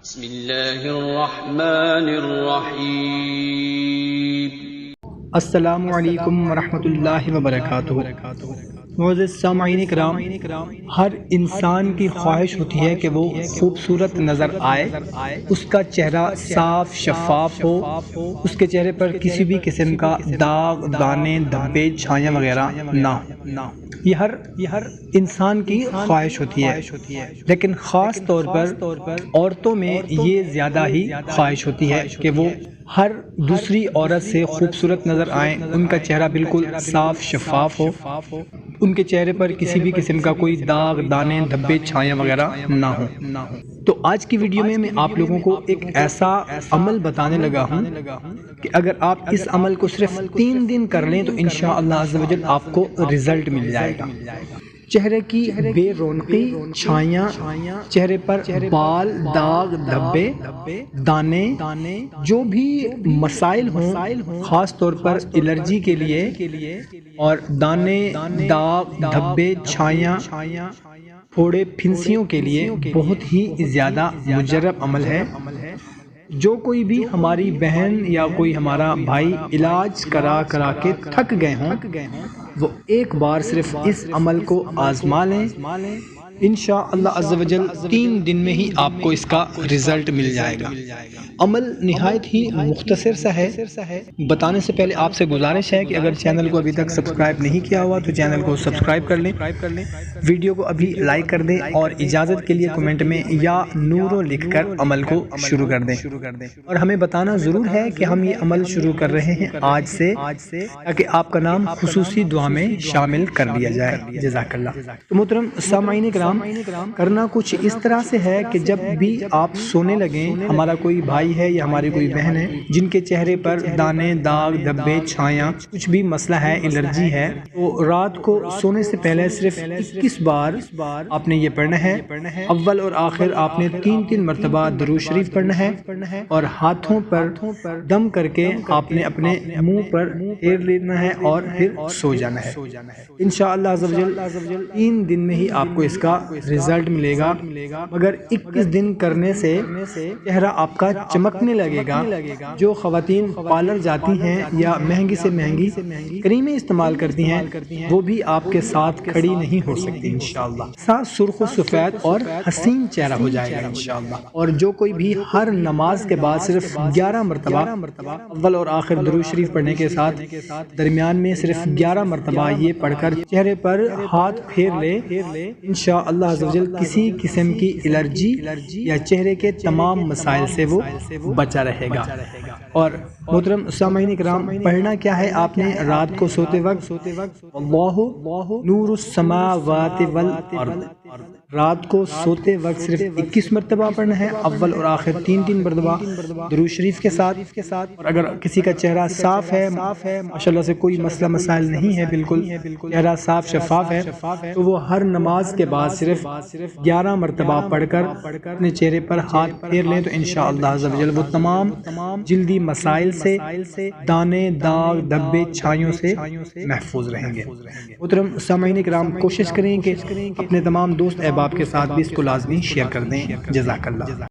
بسم اللہ الرحمن الرحیم۔ السلام علیکم ورحمۃ اللہ وبرکاتہ۔ معزز سامعین کرام، ہر انسان کی خواہش ہوتی ہے کہ وہ خوبصورت نظر آئے، اس کا چہرہ صاف شفاف ہو، اس کے چہرے پر کسی بھی قسم کا داغ، دانے، دھبے، چھائیاں وغیرہ نہ ہو۔ یہ ہر انسان کی خواہش ہوتی ہے، لیکن خاص طور پر عورتوں میں یہ زیادہ ہی خواہش ہوتی ہے کہ وہ ہر دوسری عورت سے خوبصورت نظر آئیں، ان کا چہرہ بالکل صاف شفاف ہو، ان کے چہرے پر کسی بھی قسم کا کوئی داغ، دانے، دھبے، چھائیاں وغیرہ نہ ہوں۔ تو آج کی ویڈیو میں آپ لوگوں کو ایک ایسا عمل بتانے لگا ہوں کہ اگر آپ اس عمل کو صرف 3 دن کر لیں تو انشاءاللہ عز و جل آپ کو رزلٹ مل جائے گا۔ چہرے کی بے رونقی، چھائیاں، چہرے پر بال، داغ، دھبے، دانے، جو بھی مسائل ہوں، خاص طور پر الرجی کے لیے، اور دانے، داغ، دھبے، چھائیاں، پھوڑے، پھنسیوں کے لیے بہت ہی زیادہ مجرب عمل ہے۔ جو کوئی بھی ہماری بہن یا کوئی ہمارا بھائی علاج کرا کے تھک گئے ہوں، وہ ایک بار صرف اس عمل کو آزما لیں، انشاءاللہ عز و جل 3 دن میں ہی آپ کو اس کا رزلٹ مل جائے گا۔ عمل نہایت ہی مختصر سا ہے۔ بتانے سے پہلے آپ سے گزارش ہے کہ اگر چینل کو ابھی تک سبسکرائب نہیں کیا ہوا تو چینل کو سبسکرائب کر لیں، ویڈیو کو ابھی لائک کر دیں، اور اجازت کے لیے کمنٹ میں یا نورو لکھ کر عمل کو شروع کر دیں۔ اور ہمیں بتانا ضرور ہے کہ ہم یہ عمل شروع کر رہے ہیں آج سے، تاکہ آپ کا نام خصوصی دعا میں شامل کر دیا جائے۔ جزاک اللہ۔ تو محترم سامعین کرام، کرنا کچھ اس طرح سے ہے کہ جب بھی آپ سونے لگیں، ہمارا کوئی بھائی ہے یا ہماری کوئی بہن ہے جن کے چہرے پر دانے، داغ، دھبے، چھائیاں، کچھ بھی مسئلہ ہے، الرجی ہے، تو رات کو سونے سے پہلے صرف 21 بار آپ نے یہ پڑھنا ہے۔ اول اور آخر آپ نے 3 مرتبہ درود شریف پڑھنا ہے، اور ہاتھوں پر دم کر کے آپ نے اپنے منہ پر پھیر لینا ہے اور پھر سو جانا ہے۔ انشاءاللہ عز و جل 3 دن میں ہی آپ کو اس کا رزلٹ ملے گا، مگر 21 دن کرنے سے چہرہ آپ کا چمکنے لگے گا۔ جو خواتین پارلر جاتی ہیں یا مہنگی سے مہنگی کریمیں استعمال کرتی ہیں، وہ بھی آپ کے ساتھ کھڑی نہیں ہو سکتی انشاءاللہ۔ ساتھ سرخ و سفید اور حسین چہرہ ہو جائے گا انشاءاللہ۔ اور جو کوئی بھی ہر نماز کے بعد صرف 11 مرتبہ اول اور آخر درود شریف پڑھنے کے ساتھ درمیان میں صرف 11 مرتبہ یہ پڑھ کر چہرے پر ہاتھ پھیر لے، انشاءاللہ عز و جل کسی قسم کی الرجی یا چہرے کے تمام مسائل سے وہ بچا رہے گا۔ اور محترم سامعین کرام، پڑھنا کیا ہے آپ نے رات کو سوتے وقت؟ اللہ نور السماوات والارض۔ رات کو سوتے وقت صرف 21 مرتبہ پڑھنا ہے، اول اور آخر 3 مرتبہ درود شریف کے ساتھ۔ اور اگر کسی کا چہرہ صاف ہے، ماشاءاللہ سے کوئی مسئلہ مسائل نہیں ہے، بالکل چہرہ صاف شفاف ہے، تو وہ ہر نماز کے بعد صرف 11 مرتبہ پڑھ کر اپنے چہرے پر ہاتھ پھیر لیں، تو انشاءاللہ عز و جل وہ تمام جلدی مسائل سے، دانے، داغ، دھبے، چھائیوں سے محفوظ رہیں گے۔ محترم سامعین کرام، کوشش کریں کہ اپنے تمام دوست احباب کے ساتھ بھی اس کو لازمی شیئر کر دیں۔ جزاک اللہ۔